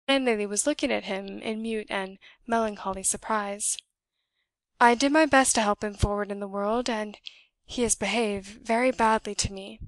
landlady was looking at him in mute and melancholy surprise. "I did my best to help him forward in the world, and he has behaved very badly to me."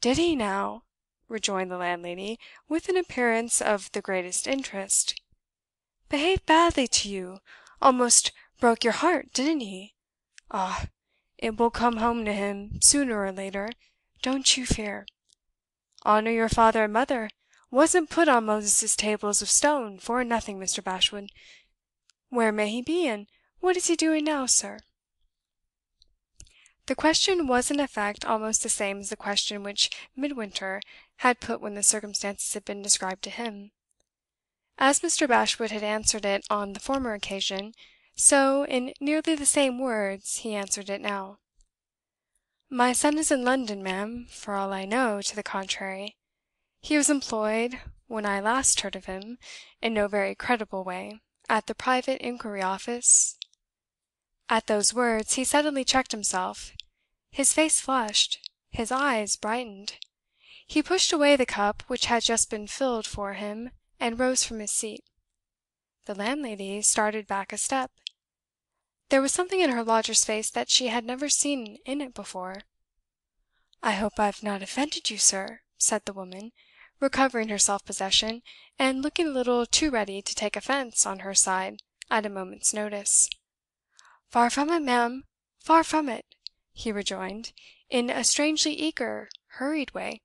"Did he now?" rejoined the landlady, with an appearance of the greatest interest. "Behave badly to you? Almost broke your heart, didn't he? Ah, it will come home to him sooner or later, don't you fear. Honour your father and mother wasn't put on Moses's tables of stone for nothing, Mr. Bashwood. Where may he be, and what is he doing now, sir?" The question was in effect almost the same as the question which Midwinter had put when the circumstances had been described to him. As Mr. Bashwood had answered it on the former occasion, so, in nearly the same words, he answered it now. "My son is in London, ma'am, for all I know to the contrary. He was employed, when I last heard of him, in no very creditable way, at the Private Inquiry Office—" At those words he suddenly checked himself. His face flushed, his eyes brightened. He pushed away the cup which had just been filled for him, and rose from his seat. The landlady started back a step. There was something in her lodger's face that she had never seen in it before. "I hope I've not offended you, sir," said the woman, recovering her self possession, and looking a little too ready to take offence on her side at a moment's notice. "Far from it, ma'am, far from it," he rejoined, in a strangely eager, hurried way.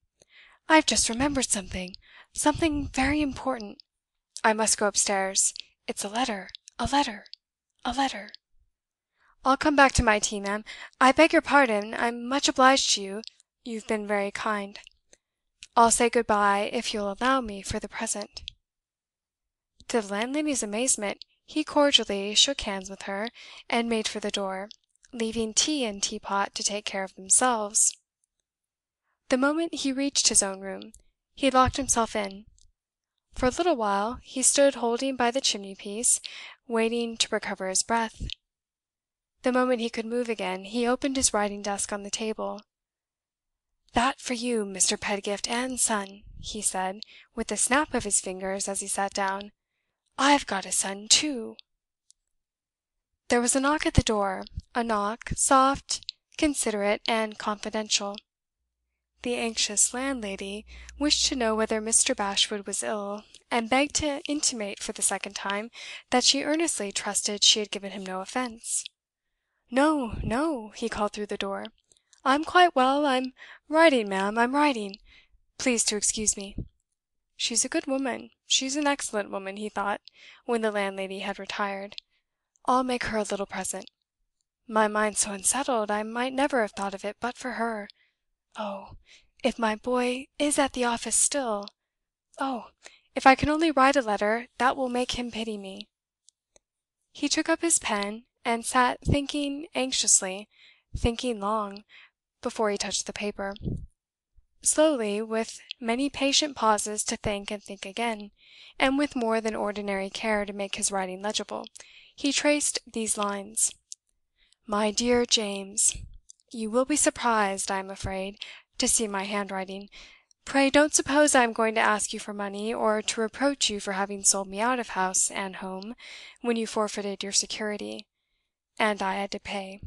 "I've just remembered something very important. I must go upstairs. It's a letter, a letter, a letter. I'll come back to my tea, ma'am. I beg your pardon, I'm much obliged to you. You've been very kind. I'll say good bye, if you'll allow me, for the present." To the landlady's amazement, he cordially shook hands with her, and made for the door, leaving tea and teapot to take care of themselves. The moment he reached his own room, he locked himself in. For a little while he stood holding by the chimney-piece, waiting to recover his breath. The moment he could move again, he opened his writing-desk on the table. "That for you, Mr. Pedgift and Son," he said, with a snap of his fingers as he sat down. "I've got a son too." There was a knock at the door, a knock, soft, considerate, and confidential. The anxious landlady wished to know whether Mr. Bashwood was ill, and begged to intimate for the second time that she earnestly trusted she had given him no offence. "No, no," he called through the door. "I'm quite well. I'm writing, ma'am, I'm writing. Please to excuse me." "She's a good woman, she's an excellent woman," he thought, when the landlady had retired. "I'll make her a little present. My mind's so unsettled, I might never have thought of it but for her. Oh, if my boy is at the office still! Oh, if I can only write a letter that will make him pity me!" He took up his pen, and sat thinking anxiously, thinking long, before he touched the paper. Slowly, with many patient pauses to think and think again, and with more than ordinary care to make his writing legible, he traced these lines: "My dear James, you will be surprised, I am afraid, to see my handwriting. Pray don't suppose I am going to ask you for money, or to reproach you for having sold me out of house and home when you forfeited your security, and I had to pay.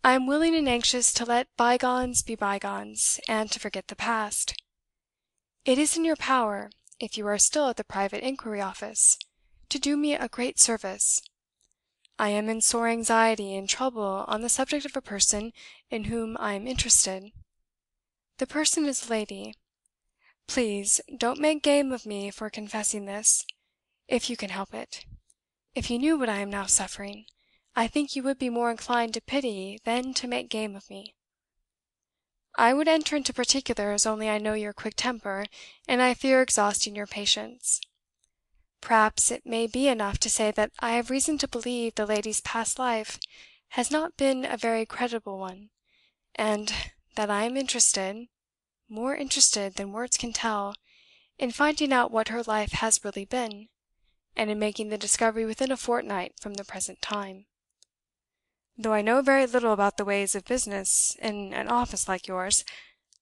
I am willing and anxious to let bygones be bygones, and to forget the past. It is in your power, if you are still at the Private Inquiry Office, to do me a great service. I am in sore anxiety and trouble on the subject of a person in whom I am interested. The person is a lady. Please don't make game of me for confessing this, if you can help it. If you knew what I am now suffering, I think you would be more inclined to pity than to make game of me. I would enter into particulars, only I know your quick temper, and I fear exhausting your patience. Perhaps it may be enough to say that I have reason to believe the lady's past life has not been a very creditable one, and that I am interested, more interested than words can tell, in finding out what her life has really been, and in making the discovery within a fortnight from the present time. Though I know very little about the ways of business in an office like yours,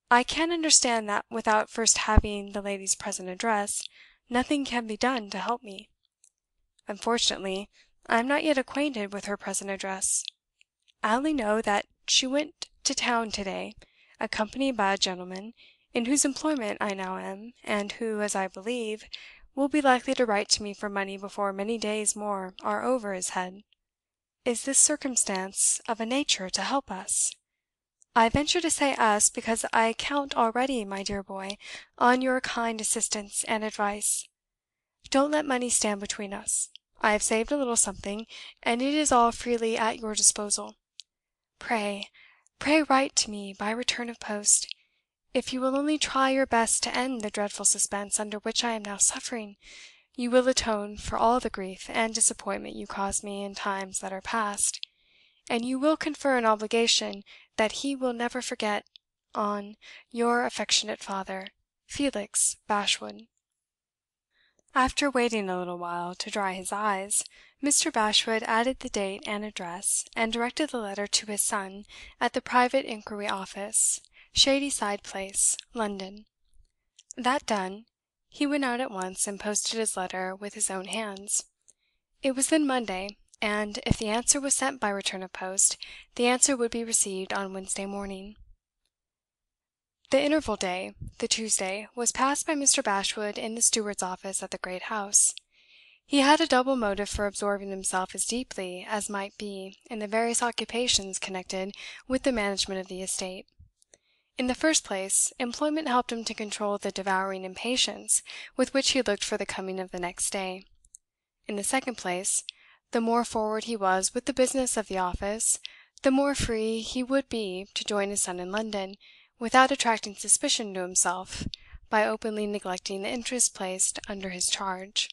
I can understand that without first having the lady's present address, nothing can be done to help me. Unfortunately, I am not yet acquainted with her present address. I only know that she went to town to day, accompanied by a gentleman, in whose employment I now am, and who, as I believe, will be likely to write to me for money before many days more are over his head. Is this circumstance of a nature to help us? I venture to say us, because I count already, my dear boy, on your kind assistance and advice. Don't let money stand between us. I have saved a little something, and it is all freely at your disposal. Pray, pray write to me by return of post. If you will only try your best to end the dreadful suspense under which I am now suffering, you will atone for all the grief and disappointment you caused me in times that are past, and you will confer an obligation that he will never forget on your affectionate father, Felix Bashwood." After waiting a little while to dry his eyes, Mr. Bashwood added the date and address, and directed the letter to his son, at the Private Inquiry Office, Shadyside Place, London. That done, he went out at once and posted his letter with his own hands. It was then Monday, and, if the answer was sent by return of post, the answer would be received on Wednesday morning. The interval day, the Tuesday, was passed by Mr. Bashwood in the steward's office at the great house. He had a double motive for absorbing himself as deeply as might be in the various occupations connected with the management of the estate. In the first place, employment helped him to control the devouring impatience with which he looked for the coming of the next day. In the second place, the more forward he was with the business of the office, the more free he would be to join his son in London, without attracting suspicion to himself by openly neglecting the interests placed under his charge.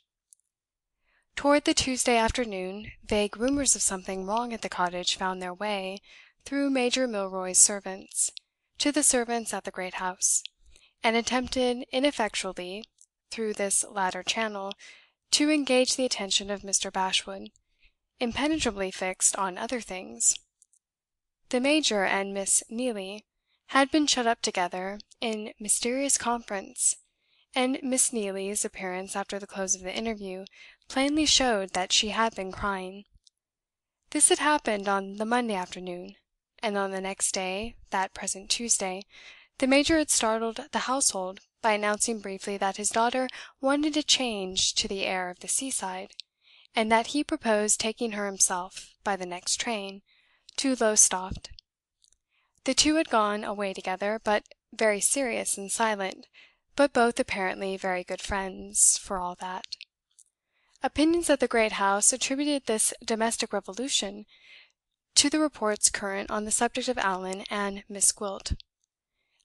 Toward the Tuesday afternoon, vague rumours of something wrong at the cottage found their way, through Major Milroy's servants, to the servants at the great house, and attempted ineffectually, through this latter channel, to engage the attention of Mr. Bashwood, impenetrably fixed on other things. The Major and Miss Neelie had been shut up together in mysterious conference, and Miss Neelie's appearance after the close of the interview plainly showed that she had been crying. This had happened on the Monday afternoon, and on the next day, that present Tuesday, the Major had startled the household by announcing briefly that his daughter wanted a change to the air of the seaside, and that he proposed taking her himself, by the next train, to Lowestoft. The two had gone away together, but very serious and silent, but both apparently very good friends, for all that. Opinions at the great house attributed this domestic revolution to the reports current on the subject of Allan and Miss Gwilt.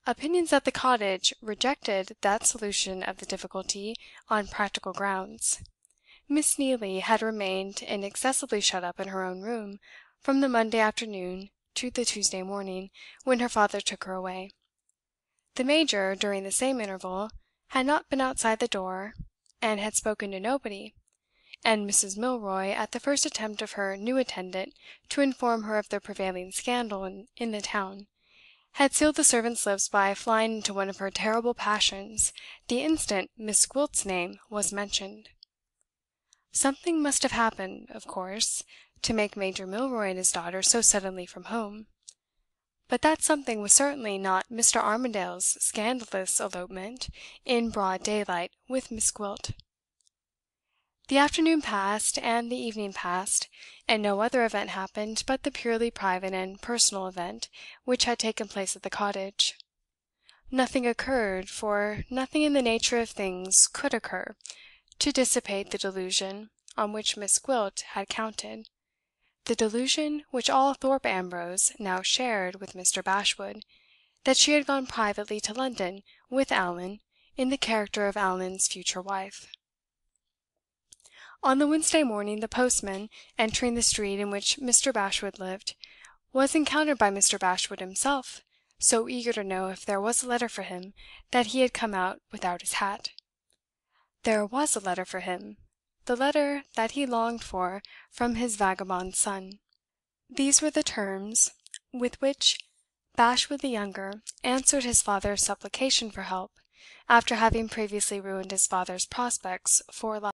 Opinions at the cottage rejected that solution of the difficulty on practical grounds. Miss Neelie had remained inaccessibly shut up in her own room from the Monday afternoon to the Tuesday morning, when her father took her away. The Major, during the same interval, had not been outside the door, and had spoken to nobody, and Mrs. Milroy, at the first attempt of her new attendant to inform her of the prevailing scandal in the town, had sealed the servant's lips by flying into one of her terrible passions the instant Miss Gwilt's name was mentioned. Something must have happened, of course, to make Major Milroy and his daughter so suddenly from home. But that something was certainly not Mr. Armadale's scandalous elopement in broad daylight with Miss Gwilt. The afternoon passed, and the evening passed, and no other event happened but the purely private and personal event which had taken place at the cottage. Nothing occurred, for nothing in the nature of things could occur, to dissipate the delusion on which Miss Gwilt had counted, the delusion which all Thorpe Ambrose now shared with Mr. Bashwood, that she had gone privately to London with Allan in the character of Allan's future wife. On the Wednesday morning, the postman, entering the street in which Mr. Bashwood lived, was encountered by Mr. Bashwood himself, so eager to know if there was a letter for him that he had come out without his hat. There was a letter for him, the letter that he longed for from his vagabond son. These were the terms with which Bashwood the younger answered his father's supplication for help, after having previously ruined his father's prospects for life.